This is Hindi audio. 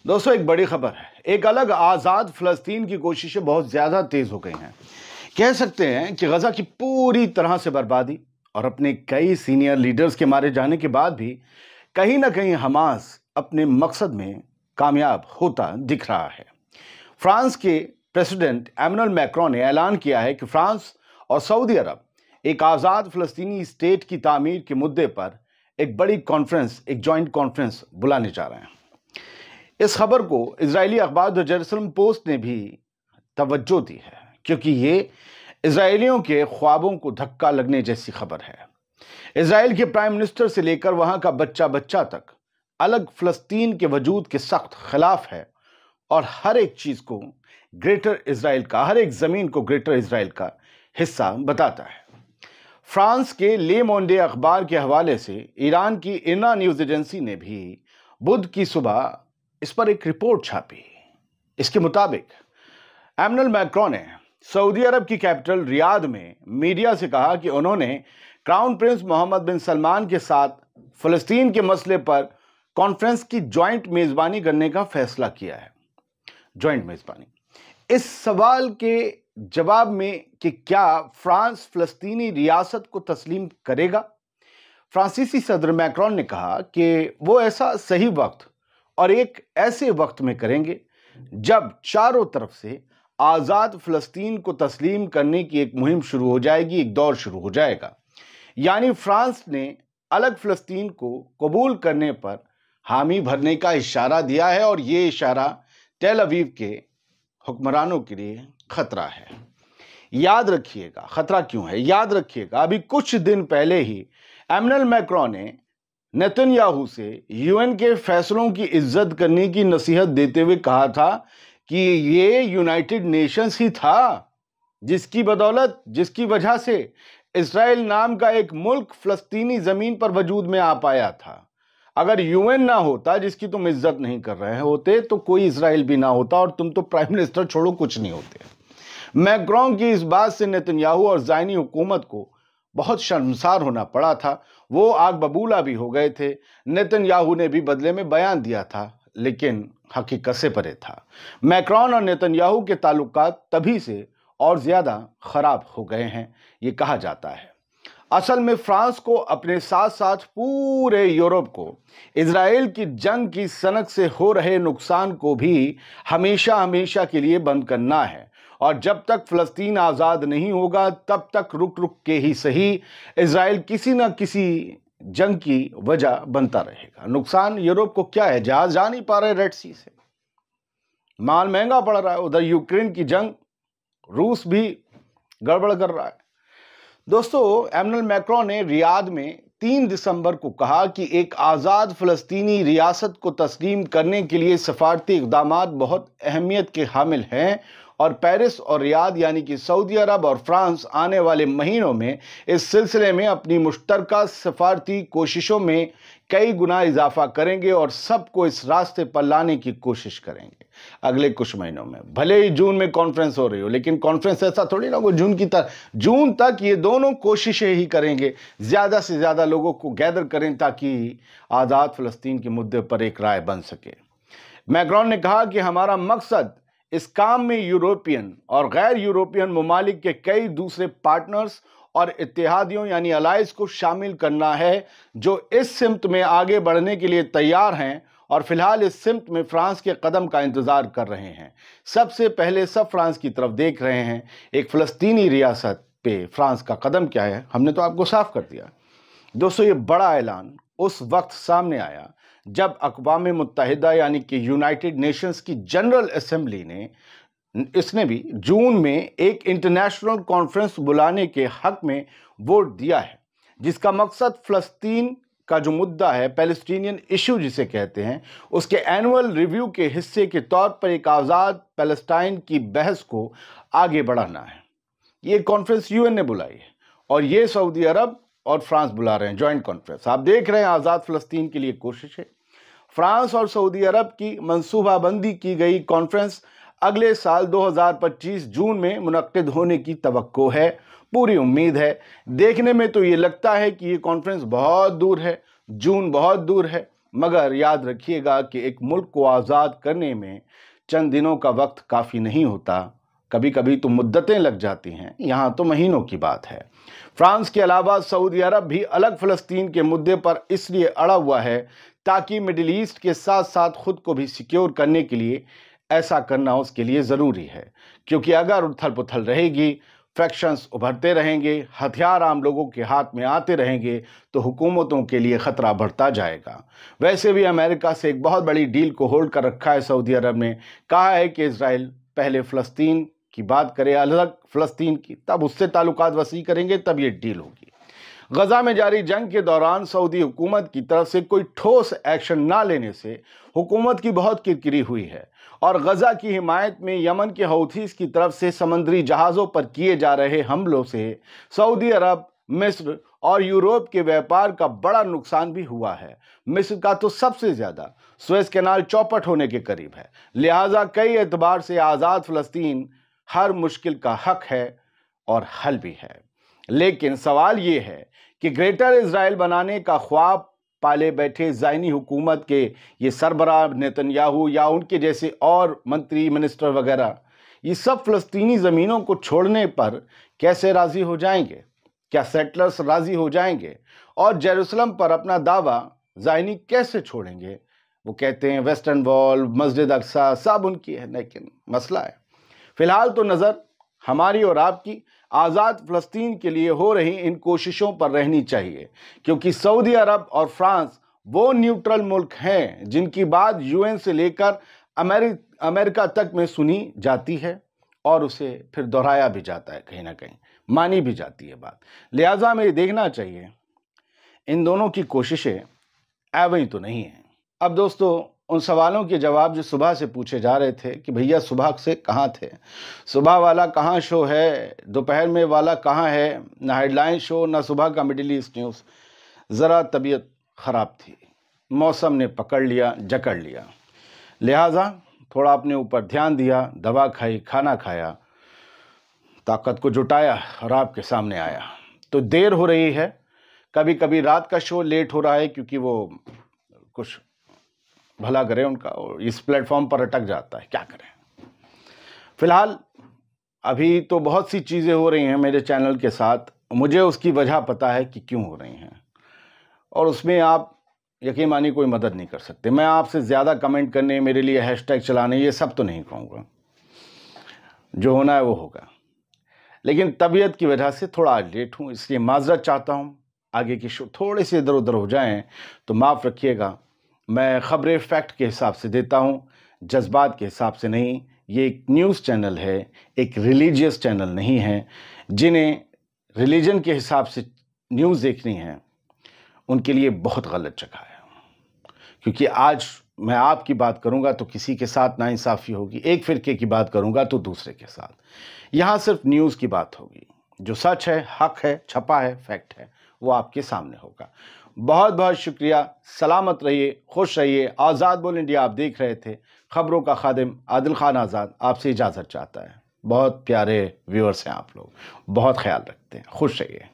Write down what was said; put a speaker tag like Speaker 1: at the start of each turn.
Speaker 1: दोस्तों, एक बड़ी खबर है। एक अलग आज़ाद फ़लस्तीन की कोशिशें बहुत ज़्यादा तेज़ हो गई हैं। कह सकते हैं कि गज़ा की पूरी तरह से बर्बादी और अपने कई सीनियर लीडर्स के मारे जाने के बाद भी कहीं ना कहीं हमास अपने मकसद में कामयाब होता दिख रहा है। फ्रांस के प्रेसिडेंट एमनुअल मैक्रोन ने ऐलान किया है कि फ्रांस और सऊदी अरब एक आज़ाद फ़लस्तीनी स्टेट की तामीर के मुद्दे पर एक बड़ी कॉन्फ्रेंस, एक जॉइंट कॉन्फ्रेंस बुलाने जा रहे हैं। इस खबर को इजरायली अखबार द जेरूसलम पोस्ट ने भी तवज्जो दी है, क्योंकि ये इजरायलियों के ख्वाबों को धक्का लगने जैसी खबर है। इजराइल के प्राइम मिनिस्टर से लेकर वहां का बच्चा बच्चा तक अलग फ़लस्तीन के वजूद के सख्त खिलाफ है और हर एक चीज को ग्रेटर इजराइल का, हर एक जमीन को ग्रेटर इजराइल का हिस्सा बताता है। फ्रांस के ले मोंडे अखबार के हवाले से ईरान की इरना न्यूज एजेंसी ने भी बुध की सुबह इस पर एक रिपोर्ट छापी। इसके मुताबिक एमनुअल मैक्रोन ने सऊदी अरब की कैपिटल रियाद में मीडिया से कहा कि उन्होंने क्राउन प्रिंस मोहम्मद बिन सलमान के साथ फ़लस्तीन के मसले पर कॉन्फ्रेंस की ज्वाइंट मेजबानी करने का फैसला किया है। ज्वाइंट मेजबानी, इस सवाल के जवाब में कि क्या फ्रांस फ़लस्तीनी रियासत को तस्लीम करेगा, फ्रांसीसी सदर मैक्रोन ने कहा कि वो ऐसा सही वक्त और एक ऐसे वक्त में करेंगे जब चारों तरफ से आज़ाद फ़लस्तीन को तस्लीम करने की एक मुहिम शुरू हो जाएगी, एक दौर शुरू हो जाएगा। यानी फ्रांस ने अलग फ़लस्तीन को कबूल करने पर हामी भरने का इशारा दिया है और ये इशारा टेल अवीव के हुक्मरानों के लिए खतरा है। याद रखिएगा, खतरा क्यों है, याद रखिएगा, अभी कुछ दिन पहले ही एमनुअल मैक्रोन ने नेतन्याहू से यूएन के फैसलों की इज्जत करने की नसीहत देते हुए कहा था कि ये यूनाइटेड नेशंस ही था जिसकी बदौलत, जिसकी वजह से इस्राएल नाम का एक मुल्क फ़लस्तीनी ज़मीन पर वजूद में आ पाया था। अगर यूएन ना होता, जिसकी तुम इज्जत नहीं कर रहे होते, तो कोई इस्राएल भी ना होता और तुम तो प्राइम मिनिस्टर छोड़ो कुछ नहीं होते। मैक्रोन की इस बात से नेतन्याहू और ज़ायनी हुकूमत को बहुत शर्मसार होना पड़ा था। वो आग बबूला भी हो गए थे। नेतन्याहू ने भी बदले में बयान दिया था, लेकिन हकीकत से परे था। मैक्रोन और नेतन्याहू के ताल्लुकात तभी से और ज़्यादा ख़राब हो गए हैं, ये कहा जाता है। असल में फ्रांस को अपने साथ साथ पूरे यूरोप को इजराइल की जंग की सनक से हो रहे नुकसान को भी हमेशा हमेशा के लिए बंद करना है। और जब तक फ़लस्तीन आज़ाद नहीं होगा, तब तक रुक रुक के ही सही इजराइल किसी न किसी जंग की वजह बनता रहेगा। नुकसान यूरोप को क्या है? जहाज जा नहीं पा रहे रेड सी से, माल महंगा पड़ रहा है, उधर यूक्रेन की जंग, रूस भी गड़बड़ कर रहा है। दोस्तों, एमनुअल मैक्रोन ने रियाद में 3 दिसंबर को कहा कि एक आज़ाद फ़लस्तीनी रियासत को तस्लीम करने के लिए सफारती इक़दामात बहुत अहमियत के हामिल हैं और पेरिस और रियाद यानी कि सऊदी अरब और फ्रांस आने वाले महीनों में इस सिलसिले में अपनी मुश्तरका सफारती कोशिशों में कई गुना इजाफा करेंगे और सबको इस रास्ते पर लाने की कोशिश करेंगे अगले कुछ महीनों में। भले ही जून में कॉन्फ्रेंस हो रही हो, लेकिन कॉन्फ्रेंस ऐसा थोड़ी ना हो जून की तरह, जून तक ये दोनों कोशिशें ही करेंगे, ज़्यादा से ज़्यादा लोगों को गैदर करें ताकि आज़ाद फ़लस्तीन के मुद्दे पर एक राय बन सके। मैक्रोन ने कहा कि हमारा मकसद इस काम में यूरोपियन और गैर यूरोपियन ममालिक के कई दूसरे पार्टनर्स और इत्तेहादियों यानी अलाइज को शामिल करना है जो इस सिमत में आगे बढ़ने के लिए तैयार हैं और फिलहाल इस सिमत में फ्रांस के कदम का इंतज़ार कर रहे हैं। सबसे पहले सब फ्रांस की तरफ देख रहे हैं। एक फ़लस्तीनी रियासत पे फ्रांस का कदम क्या है, हमने तो आपको साफ कर दिया। दोस्तों, ये बड़ा ऐलान उस वक्त सामने आया जब अक़वाम मुत्तहिदा यानी कि यूनाइटेड नेशंस की जनरल असेंबली ने इसने भी जून में एक इंटरनेशनल कॉन्फ्रेंस बुलाने के हक में वोट दिया है, जिसका मकसद फ़लस्तीन का जो मुद्दा है, पैलेस्टीनियन इशू जिसे कहते हैं, उसके एनुअल रिव्यू के हिस्से के तौर पर एक आज़ाद पैलेस्टाइन की बहस को आगे बढ़ाना है। ये कॉन्फ्रेंस यूएन ने बुलाई है और ये सऊदी अरब और फ्रांस बुला रहे हैं जॉइंट कॉन्फ्रेंस। आप देख रहे हैं आज़ाद फ़लस्तीन के लिए कोशिश है। फ्रांस और सऊदी अरब की मंसूबाबंदी की गई कॉन्फ्रेंस अगले साल 2025 जून में मुनक्किद होने की तवक्को है, पूरी उम्मीद है। देखने में तो ये लगता है कि ये कॉन्फ्रेंस बहुत दूर है, जून बहुत दूर है, मगर याद रखिएगा कि एक मुल्क को आज़ाद करने में चंद दिनों का वक्त काफ़ी नहीं होता, कभी कभी तो मुद्दतें लग जाती हैं, यहाँ तो महीनों की बात है। फ्रांस के अलावा सऊदी अरब भी अलग फ़लस्तीन के मुद्दे पर इसलिए अड़ा हुआ है ताकि मिडिल ईस्ट के साथ साथ खुद को भी सिक्योर करने के लिए ऐसा करना उसके लिए ज़रूरी है, क्योंकि अगर उथल पुथल रहेगी, फ्रैक्शंस उभरते रहेंगे, हथियार आम लोगों के हाथ में आते रहेंगे, तो हुकूमतों के लिए ख़तरा बढ़ता जाएगा। वैसे भी अमेरिका से एक बहुत बड़ी डील को होल्ड कर रखा है सऊदी अरब ने। कहा है कि इजराइल पहले फ़लस्तीन की बात करे, अलग फ़लस्तीन की, तब उससे ताल्लुकात वसी करेंगे, तब ये डील होगी। गजा में जारी जंग के दौरान सऊदी हुकूमत की तरफ से कोई ठोस एक्शन ना लेने से हुकूमत की बहुत किरकिरी हुई है और गजा की हिमायत में यमन के हौथीस की तरफ से समुद्री जहाज़ों पर किए जा रहे हमलों से सऊदी अरब, मिस्र और यूरोप के व्यापार का बड़ा नुकसान भी हुआ है। मिस्र का तो सबसे ज़्यादा। सुएज कैनाल चौपट होने के करीब है, लिहाजा कई एतबार से आज़ाद फ़लस्तीन हर मुश्किल का हक है और हल भी है। लेकिन सवाल ये है कि ग्रेटर इजराइल बनाने का ख्वाब पाले बैठे ज़ायनी हुकूमत के ये सरबराह नेतन्याहू या उनके जैसे और मंत्री मिनिस्टर वगैरह, ये सब फ़लस्तीनी ज़मीनों को छोड़ने पर कैसे राज़ी हो जाएंगे? क्या सेटलर्स राज़ी हो जाएंगे? और जेरूसलम पर अपना दावा ज़ायनी कैसे छोड़ेंगे? वो कहते हैं वेस्टर्न वॉल, मस्जिद अक्सा सब उनकी है, लेकिन मसला है फ़िलहाल तो नज़र हमारी और आपकी आज़ाद फ़लस्तीन के लिए हो रही इन कोशिशों पर रहनी चाहिए, क्योंकि सऊदी अरब और फ्रांस वो न्यूट्रल मुल्क हैं जिनकी बात यूएन से लेकर अमेरिका तक में सुनी जाती है और उसे फिर दोहराया भी जाता है, कहीं ना कहीं मानी भी जाती है बात। लिहाजा हमें ये देखना चाहिए इन दोनों की कोशिशें ऐवहीं तो नहीं हैं। अब दोस्तों, उन सवालों के जवाब जो सुबह से पूछे जा रहे थे कि भैया सुबह से कहाँ थे, सुबह वाला कहाँ शो है, दोपहर में वाला कहाँ है, ना हेडलाइन शो ना सुबह का मिडिल ईस्ट न्यूज़। ज़रा तबीयत ख़राब थी, मौसम ने पकड़ लिया, जकड़ लिया, लिहाजा थोड़ा अपने ऊपर ध्यान दिया, दवा खाई, खाना खाया, ताकत को जुटाया और आपके सामने आया। तो देर हो रही है, कभी कभी रात का शो लेट हो रहा है क्योंकि वो कुछ भला करे उनका और इस प्लेटफॉर्म पर अटक जाता है, क्या करें। फिलहाल अभी तो बहुत सी चीज़ें हो रही हैं मेरे चैनल के साथ, मुझे उसकी वजह पता है कि क्यों हो रही हैं और उसमें आप यकीन मानिए कोई मदद नहीं कर सकते। मैं आपसे ज़्यादा कमेंट करने, मेरे लिए हैशटैग चलाने, ये सब तो नहीं कहूँगा, जो होना है वो होगा। लेकिन तबीयत की वजह से थोड़ा लेट हूँ, इसलिए माजरत चाहता हूँ। आगे की शो थोड़े से इधर उधर हो जाएं तो माफ़ रखिएगा। मैं ख़बरें फैक्ट के हिसाब से देता हूँ, जज्बात के हिसाब से नहीं। ये एक न्यूज़ चैनल है, एक रिलीजियस चैनल नहीं है। जिन्हें रिलीजन के हिसाब से न्यूज़ देखनी है उनके लिए बहुत गलत जगह है, क्योंकि आज मैं आपकी बात करूंगा तो किसी के साथ नाइंसाफ़ी होगी, एक फ़िरके की बात करूंगा तो दूसरे के साथ। यहाँ सिर्फ न्यूज़ की बात होगी, जो सच है, हक है, छपा है, फैक्ट है, वो आपके सामने होगा। बहुत बहुत शुक्रिया, सलामत रहिए, खुश रहिए। आज़ाद बोल इंडिया आप देख रहे थे। खबरों का खादिम आदिल खान आज़ाद आपसे इजाज़त चाहता है। बहुत प्यारे व्यूअर्स हैं आप लोग, बहुत ख्याल रखते हैं, खुश रहिए।